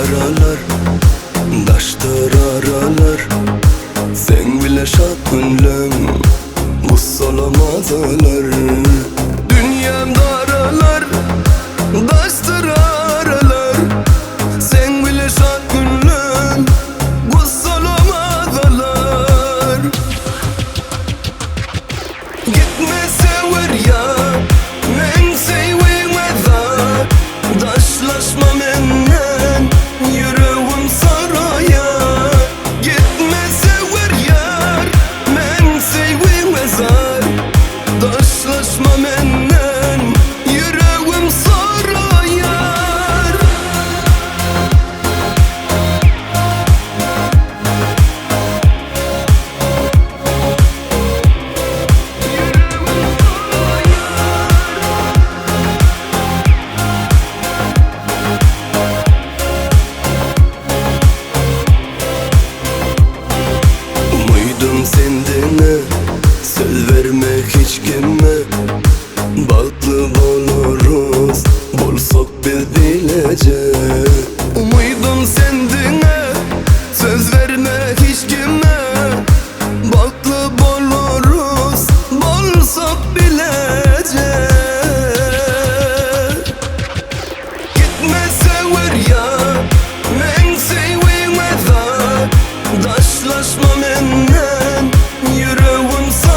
aralar, daştır aralar. Sen bile şad gönlüm, gus olamadılar. Dünyamda aralar, daştır aralar. Sen bile şad gönlüm, gus olamadılar. Gitme sever ya, men sevmeden. Daşlaşma menden, yüreğim saraya. Gitme sever yar, men sevmeden. Daşlaşma menden, yüreğim saraya. Umuydum sendine, söz vermek hiç kime. Baklı oluruz, bulsak biz bilece. Umuydum sendine, söz vermek hiç kime. Baklı oluruz, bulsak bilece. Gitme sever ya, men sevmeden. Daşlaşma menden, yüreğim saraya.